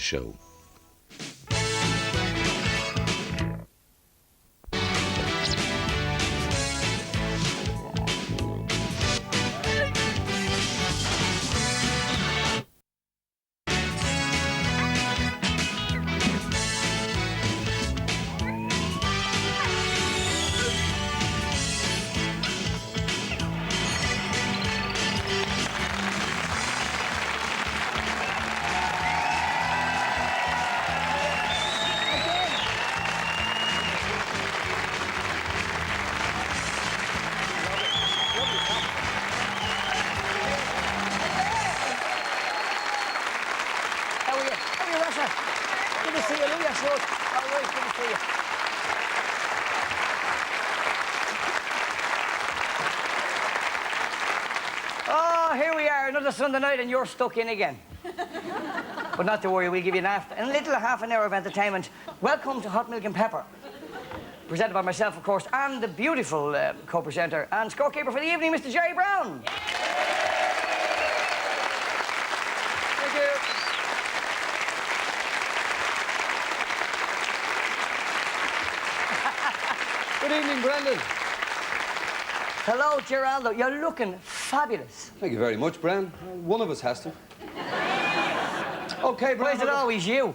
show. Good to see you, Louis. All right, good to see you. Oh, here we are, another Sunday night, and you're stuck in again. But not to worry, we'll give you a little half an hour of entertainment. Welcome to Hot Milk and Pepper. Presented by myself, of course, and the beautiful co-presenter and scorekeeper for the evening, Mr. Jerry Brown. Thank you. Good evening, Brendan. Hello, Geraldo. You're looking fabulous. Thank you very much, Bren. One of us has to. Okay, Bren. Why is it always you?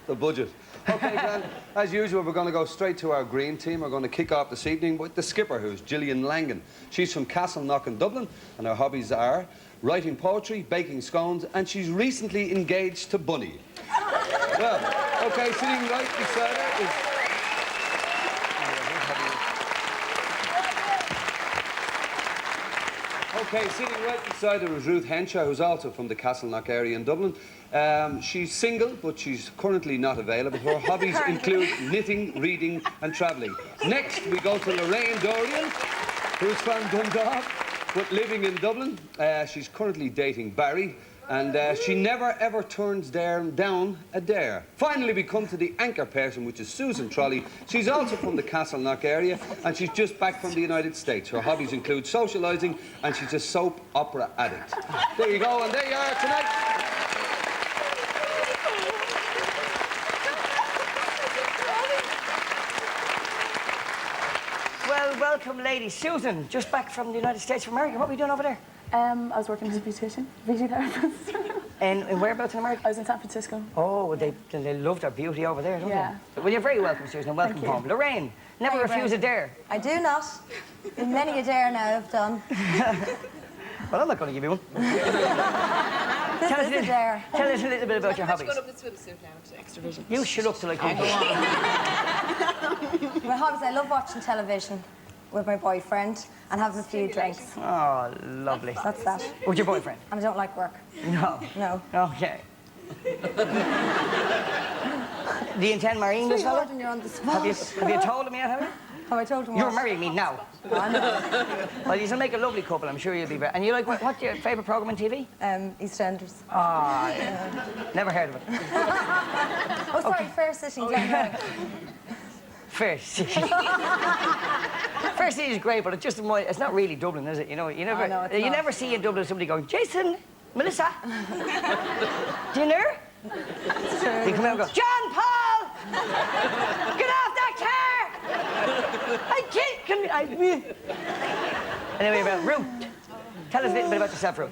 The budget. Okay, Bren. As usual, we're going to go straight to our green team. We're going to kick off this evening with the skipper, who's Gillian Langan. She's from Castleknock in Dublin, and her hobbies are writing poetry, baking scones, and she's recently engaged to Bunny. Well, okay, sitting right beside her is... Okay, sitting right beside her is Ruth Henshaw, who's also from the Castleknock area in Dublin. She's single, but she's currently not available. Her hobbies include knitting, reading and travelling. Next, we go to Lorraine Dorian, who's from Dundalk, but living in Dublin. She's currently dating Barry, and she never, ever turns down a dare. Finally, we come to the anchor person, which is Susan Trolley. She's also from the Castleknock area, and she's just back from the United States. Her hobbies include socialising, and she's a soap opera addict. There you go, and there you are tonight. Well, welcome, ladies. Susan, just back from the United States of America. What are we doing over there? I was working as a beauty therapist. And whereabouts in America? I was in San Francisco. Oh, they love their beauty over there, don't Yeah. they? Well, you're very welcome, Susan, and welcome Thank you. home. Lorraine, never Hi, refuse a Brendan. dare. I do not. Many a dare now I've done. Well, I'm not going to give you one. This is a dare. Tell us a little bit about your hobbies. Going up the swimsuit now to extra vision. You shut up till I come. My hobbies, I love watching television with my boyfriend and having a few drinks. Oh, lovely. That's that. With your boyfriend? And I don't like work. No. No. Okay. Do you intend marrying this fella? When you're on the spot. Have you told him yet, have you? Have I told him You're what? marrying me now. I know. Well, you'll make a lovely couple, I'm sure you'll be very... And you like, what's your favourite programme on TV? EastEnders. Ah, yeah. Never heard of it. Oh, sorry, Fair City. Glenroy. Fair City. Fair City is great, but it's not really Dublin, is it? You know, you never, no, it's you not. never see in Dublin somebody going, Jason, Melissa, dinner? It's true. They come out and go, John Paul, get off that car! Anyway, about Ruth. Tell us a little bit about yourself, Ruth.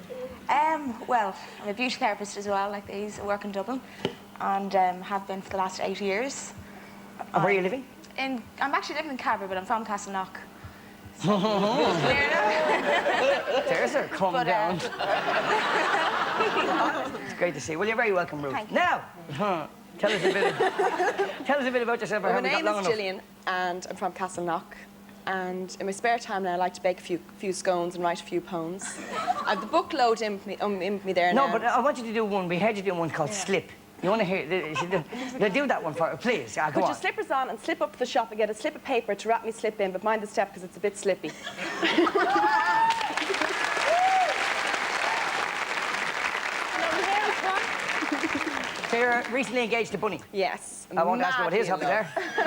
Well, I'm a beauty therapist as well, like these. I work in Dublin and have been for the last 8 years. And where are you living? I'm actually living in Carver, but I'm from Castleknock. There's her, calm But, down. It's great to see you. Well, you're very welcome, Ruth. Thank you. Now, tell us a bit about yourself. Well, How my we got name long is enough? Gillian, and I'm from Castleknock. And in my spare time now, I like to bake a few scones and write a few poems. I've the book load in me there No, now. but I want you to do one. We heard you do one called Slip. You want to hear? Do that one for her, please. Go Put your on. slippers on and slip up to the shop and get a slip of paper to wrap me slip in, but mind the step because it's a bit slippy. So you're recently engaged to Bunny. Yes. I won't ask you what his madly hobbies in love.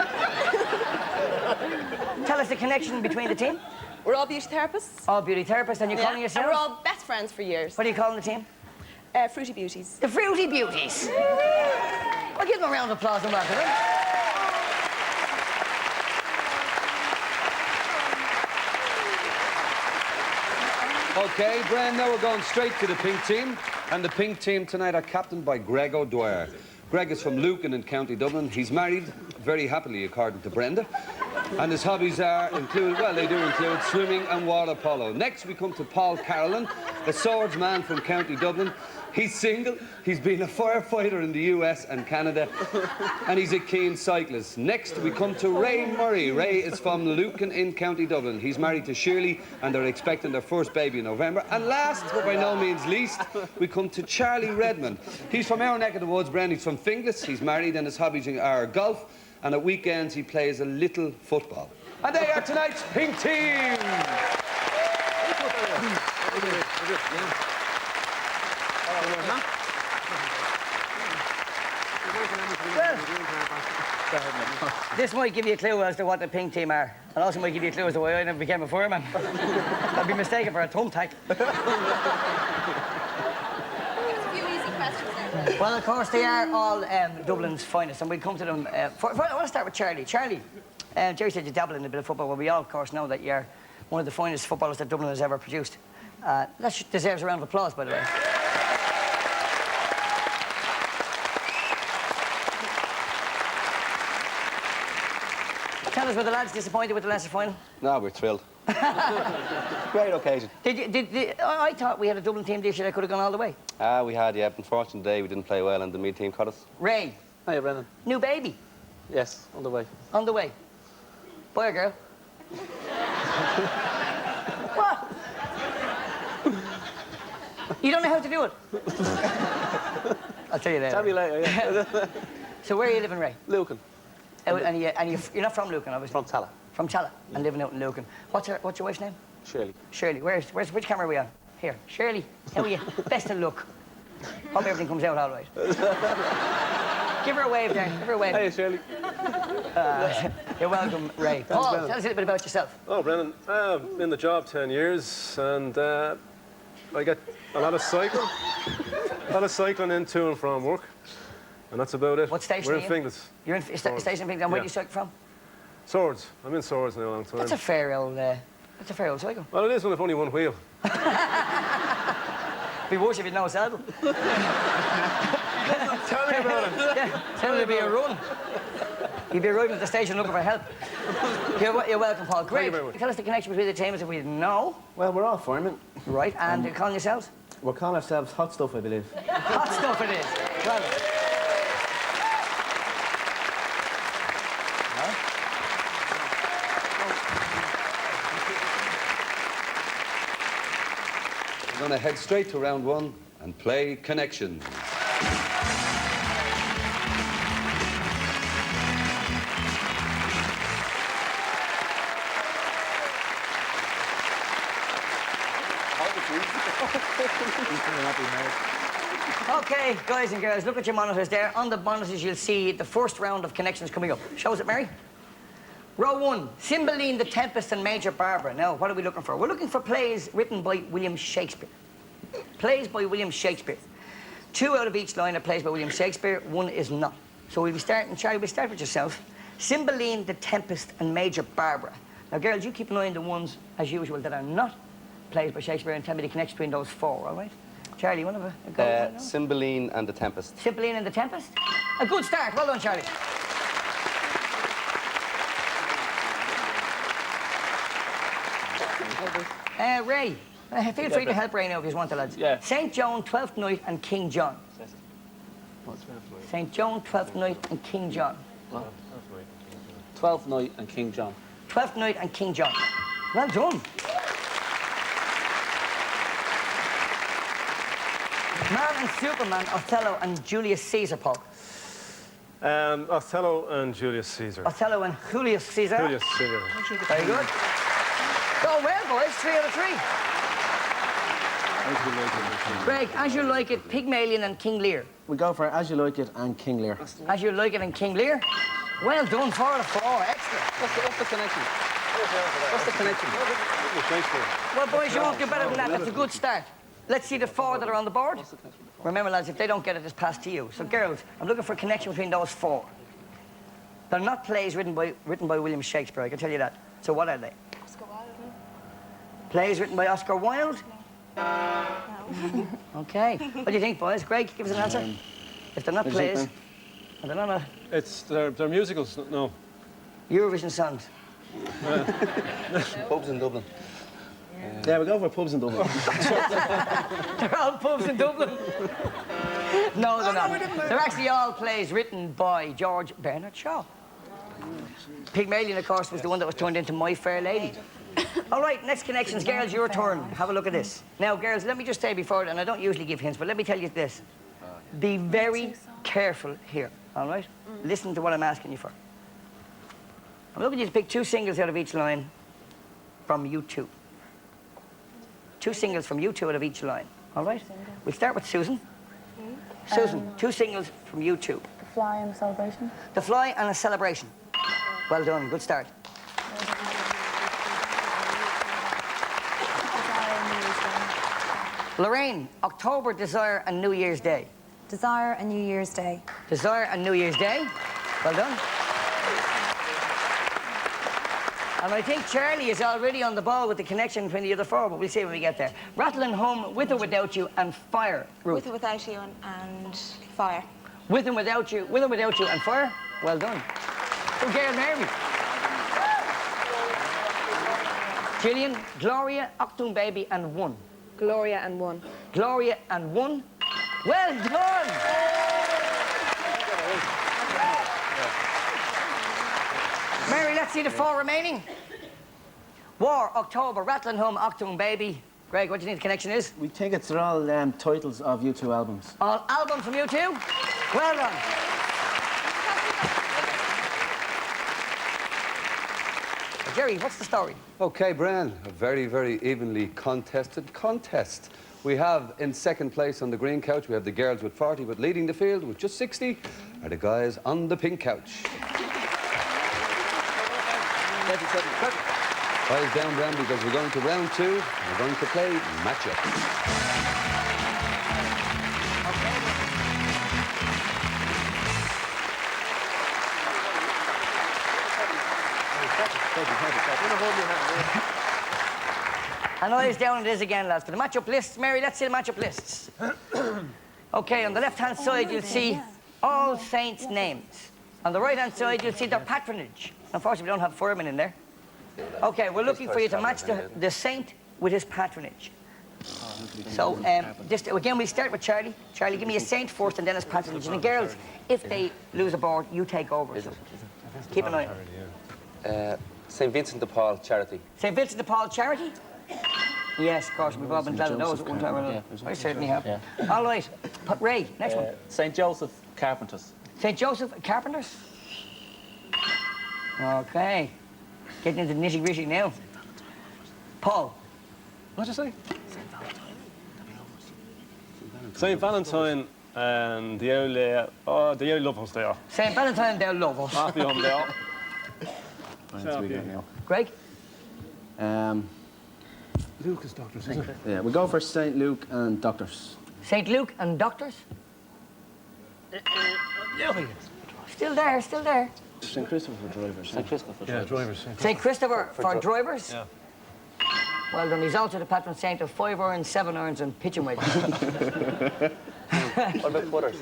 are. Tell us the connection between the team. We're all beauty therapists. All beauty therapists, and you're calling And yourself? we're all best friends for years. What are you calling the team? Fruity Beauties. The Fruity Beauties. I'll give them a round of applause and welcome them. Okay, Bren, now we're going straight to the pink team. And the pink team tonight are captained by Greg O'Dwyer. Greg is from Lucan in County Dublin. He's married very happily, according to Brenda. And his hobbies include swimming and water polo. Next, we come to Paul Carolan, a swordsman from County Dublin. He's single, he's been a firefighter in the US and Canada, and he's a keen cyclist. Next, we come to Ray Murray. Ray is from Lucan in County Dublin. He's married to Shirley, and they're expecting their first baby in November. And last, but by no means least, we come to Charlie Redmond. He's from our neck of the woods, Bren. He's from Finglas. He's married, and his hobbies are golf, and at weekends he plays a little football. And they are tonight's pink team. This might give you a clue as to what the pink team are, and also might give you a clue as to why I never became a fireman. I'd be mistaken for a thumbtack. Well, of course, they are all Dublin's finest, and we'll come to them. I want to start with Charlie. Charlie, Jerry said you dabble in a bit of football, but we all, of course, know that you're one of the finest footballers that Dublin has ever produced. That deserves a round of applause, by the way. Tell us, were the lads disappointed with the Leinster final? No, we're thrilled. Great occasion. I thought we had a Dublin team this year that could have gone all the way. We had, yeah. Unfortunately, today we didn't play well and the mid team caught us. Ray. Hiya, Brennan. New baby. Yes, on the way. On the way. Boy or girl? What? You don't know how to do it? I'll tell you later. Tell me later, yeah. So where are you living, Ray? Lucan. And you're not from Lucan, obviously? From Tala. From Tala, and living out in Lucan. What's your wife's name? Shirley. Shirley. Which camera are we on? Here. Shirley, how are you? Best of luck. Hope everything comes out all right. Give her a wave there. Give her a wave. Hiya, Shirley. You're welcome, Ray. Paul, tell us a little bit about yourself. Oh, Brennan, I've been in the job 10 years, and I get a lot of cycling. In to and from work. And that's about it. What station We're are in you? Finglas. You're in Station Finglas, and where do you cycle from? Swords. I'm in Swords now a long time. That's a fair old cycle. Well, it is when I've only one wheel. Be worse if you'd no saddle. Tell me about it. Yeah, tell me to be a run. You'd be arriving at the station looking for help. You're welcome, Paul. Great. Thank you very much. Tell us the connection between the teams if we didn't know. Well, we're all firemen. Right, and you're calling yourselves? We're calling ourselves Hot Stuff, I believe. Hot stuff it is. Well, We're going to head straight to round one and play Connections. okay, guys and girls, look at your monitors there. On the monitors, you'll see the first round of Connections coming up. Shows it, Mary? Row one, Cymbeline, The Tempest, and Major Barbara. Now, what are we looking for? We're looking for plays written by William Shakespeare. Plays by William Shakespeare. 2 out of each line are plays by William Shakespeare, 1 is not. So we'll be starting, Charlie, we'll start with yourself. Cymbeline, The Tempest, and Major Barbara. Now, girls, you keep an eye on the ones, as usual, that are not plays by Shakespeare and tell me the connection between those 4, all right? Charlie, you want to have a go? Cymbeline and The Tempest. Cymbeline and The Tempest? A good start. Well done, Charlie. Ray, feel free to help Ray now if you want to, lads. Yeah. St. Joan, Twelfth Night, and King John. St. Joan, Twelfth Night, and King John. Twelfth Night and King John. Twelfth Night and King John. Well done. Man and Superman, Othello, and Julius Caesar, Paul. Othello and Julius Caesar. Othello and Julius Caesar. Julius Caesar. Very good. Go well, boys. 3 out of 3. Greg, As You Like It, Pygmalion, and King Lear. We go for As You Like It and King Lear. As You Like It and King Lear. Well done, 4 out of 4. Excellent. What's the connection? What's the connection? Well, boys, you won't do better than that. That's a good start. let's see the 4 that are on the board. Remember, lads, if they don't get it, it's passed to you. So, girls, I'm looking for a connection between those 4. They're not plays written by William Shakespeare, I can tell you that. So what are they? Oscar Wilde. Plays written by Oscar Wilde? Okay. What do you think, boys? Greg, give us an answer. If they're not plays, and they're not They're musicals, no. Eurovision songs. Pubs in Dublin. Yeah, we go for pubs in Dublin. They're all pubs in Dublin. No, they're not. They're actually all plays written by George Bernard Shaw. Pygmalion, of course, was the one that was turned into My Fair Lady. All right, next connections. Girls, your turn. Have a look at this. Now, girls, let me just say before, and I don't usually give hints, but let me tell you this. Be very careful here, all right? Listen to what I'm asking you for. I'm looking you to pick 2 singles out of each line from you 2. 2 singles from you 2 out of each line, all right? We'll start with Susan. Susan, 2 singles from you 2. The Fly and the Celebration. The Fly and a Celebration. Well done, good start. Lorraine, October, Desire and New Year's Day. Desire and New Year's Day. Desire and New Year's Day. Well done. And I think Charlie is already on the ball with the connection between the other 4, but we'll see when we get there. Rattle and Hum, With or Without You, and Fire. Ruth. With or without you and fire. With and Without You, and Fire. Well done. So, Gail Mary. Gillian, Gloria, Octoon Baby, and One. Gloria and One. Gloria and One. Well done! Mary, let's see the 4 remaining. War, October, Rattle and Hum, Octoon Baby. Greg, what do you think the connection is? We think it's all titles of U2 albums. All albums from you 2? Well done. Jerry, what's the story? Okay, Brian, a very, very evenly contested contest. We have in second place on the green couch, we have the girls with 40, but leading the field with just 60 are the guys on the pink couch. Guys down, Brian, because we're going to round 2. We're going to play matchup. And eyes down it is again, lads. For the matchup lists, Mary, let's see the matchup lists. Okay, on the left-hand side, you'll see all saints' names. On the right-hand side, you'll see their patronage. Unfortunately, we don't have firemen in there. Okay, we're looking for you to match the saint with his patronage. So, again, we'll start with Charlie. Charlie, give me a saint first and then his patronage. And the girls, if they lose a board, you take over. So keep an eye on it. St. Vincent de Paul Charity. St. Vincent de Paul Charity? Yes, of course, we've all been glad of those at one time or another. I certainly have. Yeah. All right, Ray, next one. St. Joseph Carpenters. St. Joseph Carpenters? Okay. Getting into the nitty-gritty now. Paul. What'd you say? St. Valentine and the old lovers there. St. Valentine, they'll love us. Happy home there. Greg? Lucas Doctors, isn't it? Yeah, we go for St. Luke and Doctors. St. Luke and Doctors? Still there, still there. St. Christopher for Drivers. St. Christopher. Yeah, drivers. St. Christopher for drivers? Yeah. Well done, he's also the patron saint of 5 irons, 7 irons and pitching wedges. What about Butters?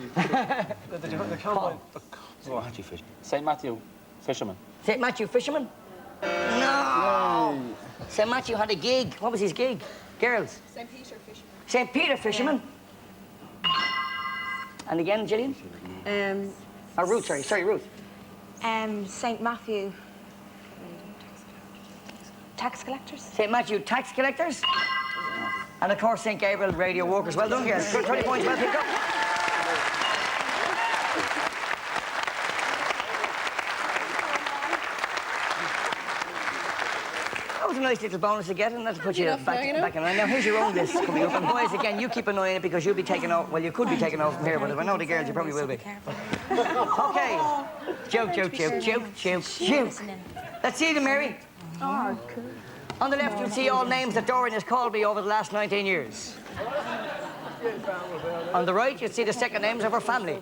St. Matthew Fisherman. St. Matthew Fisherman? No! St. Matthew had a gig. What was his gig? Girls? St. Peter Fisherman. St. Peter Fisherman? And again, Gillian? Ruth, sorry, Ruth. St. Matthew. Tax collectors. St. Matthew Tax Collectors? And of course, St. Gabriel Radio Workers. Well done, girls. 20 points, well picked up. That was a nice little bonus to get, and that'll put you back in line. Now, here's your own list coming up. And boys, again, you keep an eye on it because you'll be taken off. Well, you could be taken off from here, but if I know the girls, you probably will be. Okay. Joke. Let's see them, Mary. Oh, cool. On the left, you'll see all names that Dorian has called me over the last 19 years. On the right, you see the second names of our family.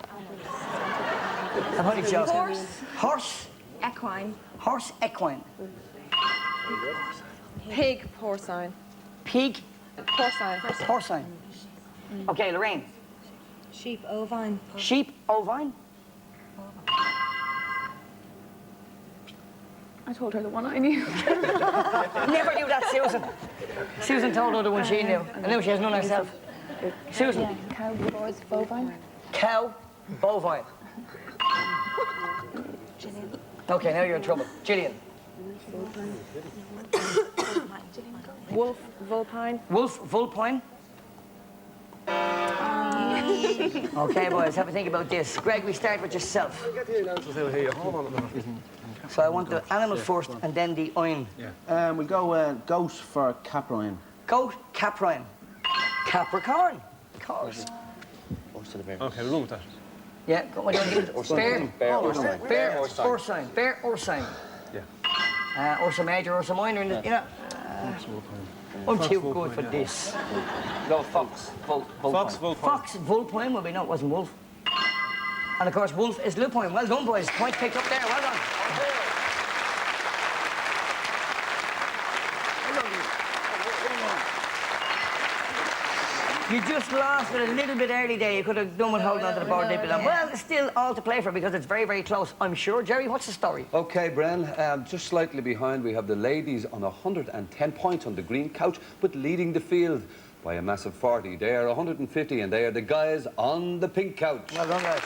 And honey show. Horse. Equine. Horse, equine. Pig, porcine. Pig, Porcine. porcine. Okay, Lorraine. Sheep, ovine. Sheep, ovine. I told her the one I knew. Never knew that, Susan. Susan told her the one she knew. I knew she has none herself. Susan. Cow, bovine. Cow, bovine. Okay, now you're in trouble. Gillian. Wolf, vulpine. Wolf, vulpine. Okay, boys, have a think about this. Greg, we start with yourself. Get the answers out here. Hold on a minute. So I want the animal first and then the oin. We go goat for caprine. Goat, caprine. Capricorn. Of course. Okay, we're going with that. Yeah, go on, bear. Bear or sign. Bear or sign. Bear or sign. Yeah. Ursa Major, Ursa Minor, you know. I'm too good for this. No, fox. Fox, vulpine. Fox, vulpine will be, no, it wasn't wolf. And of course, wolf is lupine. Well done, boys. Point picked up there. Well done. You just lost it a little bit early there. You could have done with holding onto the board nipple. Well, it's still all to play for because it's very, very close, I'm sure. Jerry, what's the story? Okay, Bren, just slightly behind, we have the ladies on 110 points on the green couch, but leading the field by a massive 40. They are 150, and they are the guys on the pink couch. Well done, guys.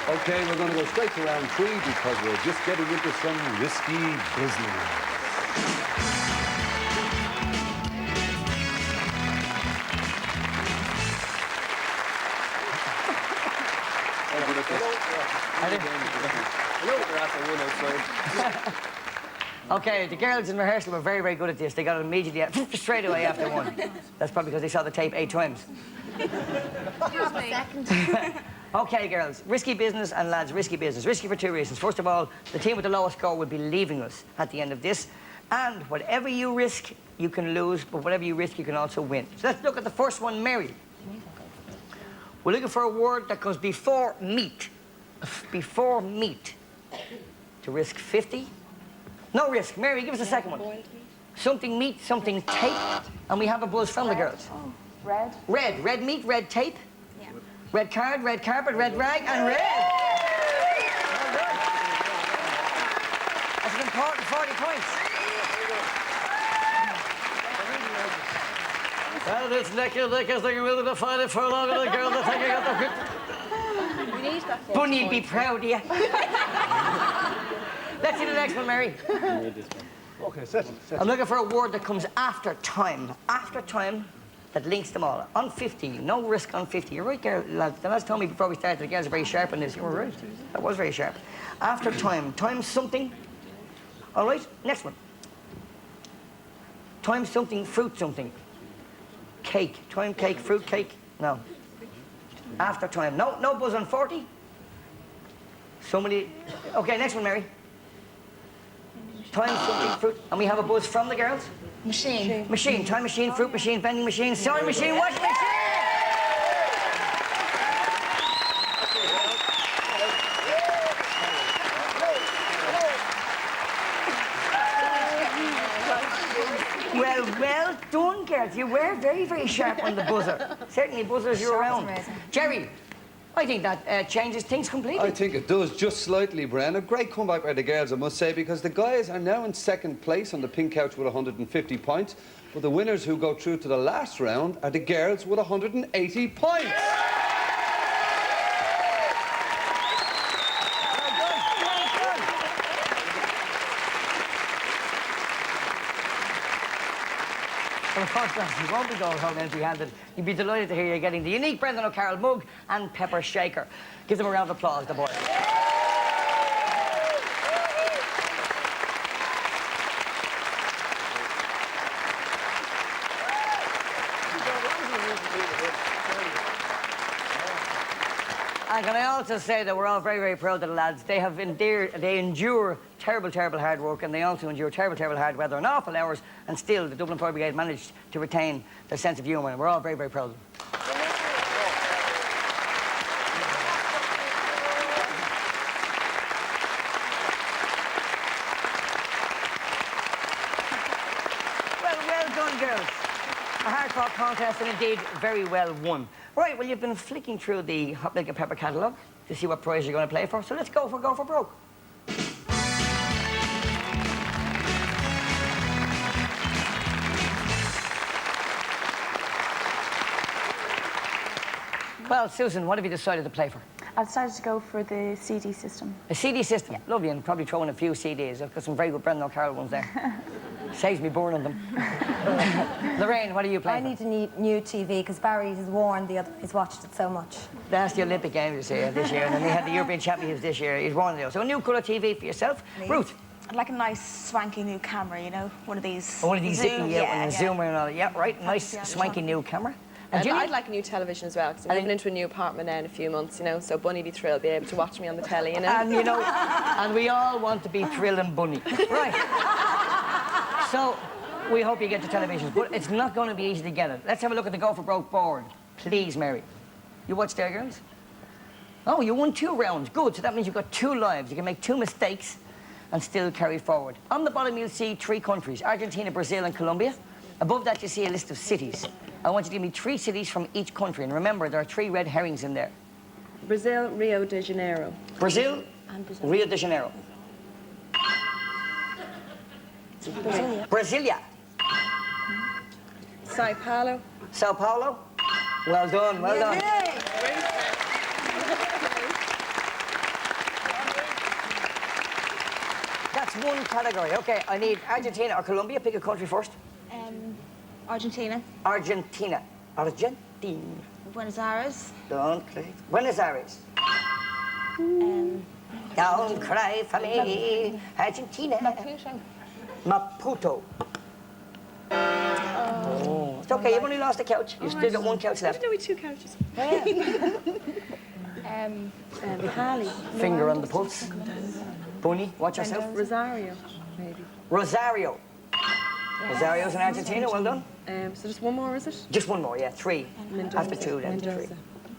Okay, we're going to go straight to round 3 because we're just getting into some risky business. Okay, the girls in rehearsal were very, very good at this. They got it immediately, straight away after one. That's probably because they saw the tape 8 times. Okay, girls, risky business and lads, risky business. Risky for 2 reasons. First of all, the team with the lowest score will be leaving us at the end of this. And whatever you risk, you can lose, but whatever you risk, you can also win. So let's look at the first one, Mary. We're looking for a word that goes before meat. Before meat. To risk 50. No risk. Mary, give us the second one. Something meat, something tape. And we have a buzz from the girls. Red. Red. Red meat, red tape. Yeah. Red card, red carpet, red rag, and red. Well done. That's an important 40 points. Well, it's neck and neck as they will to find it for long, and the girl that think I got the grip. We need that. Bunny, be proud of you. Let's see the next one, Mary. Okay, settle. I'm looking for a word that comes after time. After time that links them all. On 50, no risk on 50. You're right there, lads. The lads told me before we started, the girls are very sharp on this. You were right. That was very sharp. After time. Time something. All right, next one. Time something, fruit something. Cake. Time cake, fruit cake. No. After time. No buzz on 40. Somebody. Okay, next one, Mary. Time something, fruit. And we have a buzz from the girls. Machine. Machine. Time machine, fruit machine, vending machine, sewing machine, washing machine. Well done, girls. You were very, very sharp on the buzzer. Certainly buzzers you're around. amazing. Jerry, I think that changes things completely. I think it does, just slightly, Bren. A great comeback by the girls, I must say, because the guys are now in second place on the pink couch with 150 points, but the winners who go through to the last round are the girls with 180 points. Well, of course, lads, you won't be going home empty-handed. You'd be delighted to hear you're getting the unique Brendan O'Carroll mug and pepper shaker. Give them a round of applause, the boys. And can I also say that we're all very, very proud of the lads. They endure terrible, terrible hard work, and they also endure terrible, terrible hard weather and awful hours, and still the Dublin Fire Brigade managed to retain their sense of humour, and we're all very, very proud of them. Well done, girls. A hard-fought contest, and indeed very well won. Right, well, you've been flicking through the Hot Milk and Pepper catalogue to see what prize you're going to play for, so let's go for broke. Well, Susan, what have you decided to play for? I've decided to go for the CD system. A CD system? Yeah. Lovely, and probably throw in a few CDs. I've got some very good Brendan O'Carroll ones there. Saves me burning them. Lorraine, what are you playing I need a new TV because Barry has warned the other. He's watched it so much. That's the Olympic Games this year, and then they had the European Championships this year. He's warned them. So a new colour TV for yourself. Please. Ruth? I'd like a nice, swanky new camera, you know? One of these... One of these Zoom, zippy zoomer and all that. Yeah, right. Nice, swanky new camera. And Julie? I'd like a new television as well, because I'm moving into a new apartment now in a few months, you know, so Bunny'd be thrilled to be able to watch me on the telly, you know. And, you know, and we all want to be Thrill and Bunny. Right. So, we hope you get the televisions, but it's not going to be easy to get it. Let's have a look at the Go for Broke board. Please, Mary. You watch there, girls? Oh, you won 2 rounds. Good, so that means you've got 2 lives. You can make 2 mistakes and still carry forward. On the bottom, you'll see 3 countries, Argentina, Brazil, and Colombia. Above that, you see a list of cities. I want you to give me 3 cities from each country. And remember, there are 3 red herrings in there. Brazil, Rio de Janeiro. Brazil, Rio de Janeiro. Brasilia. Sao Paulo. Sao Paulo. Well done, well done. That's 1 category. Okay, I need Argentina or Colombia. Pick a country first. Argentina. Argentina. Argentina. Buenos Aires. Don't cry. Buenos Aires. Don't cry for me. Argentina. Maputo. Oh. It's okay, you've only lost a couch. You've still got 1 couch left. No, we 2 couches. Cali. Finger on the pulse. Bunny, watch yourself. Rosario, maybe. Rosario. Rosario's in Argentina, well done. So just 1 more, is it? Just 1 more, yeah, 3. After 2, then 3.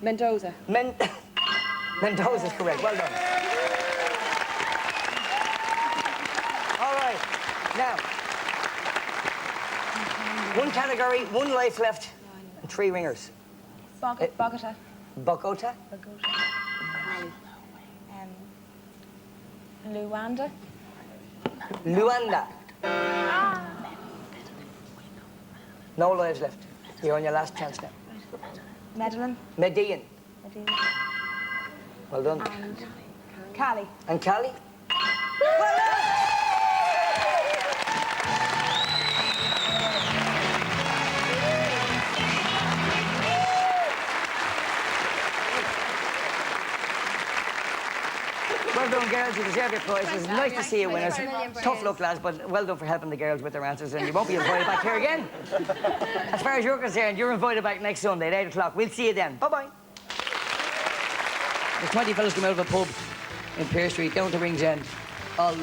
Mendoza. Mendoza's correct, well done. All right, now, 1 category, 1 life left, and 3 ringers. Bogota. Bogota? Luanda. Luanda. No lives left. You're on your last chance now. Medellin. Medellin. Well done. And Cali. And Cali? Well done, girls. You deserve your prize. It's nice to see you winners. Tough luck, lads, but well done for helping the girls with their answers, and you won't be invited back here again. As far as you're concerned, you're invited back next Sunday at 8 o'clock. We'll see you then. Bye-bye. The 20 fellas came out of a pub in Pear Street, down to Rings End. All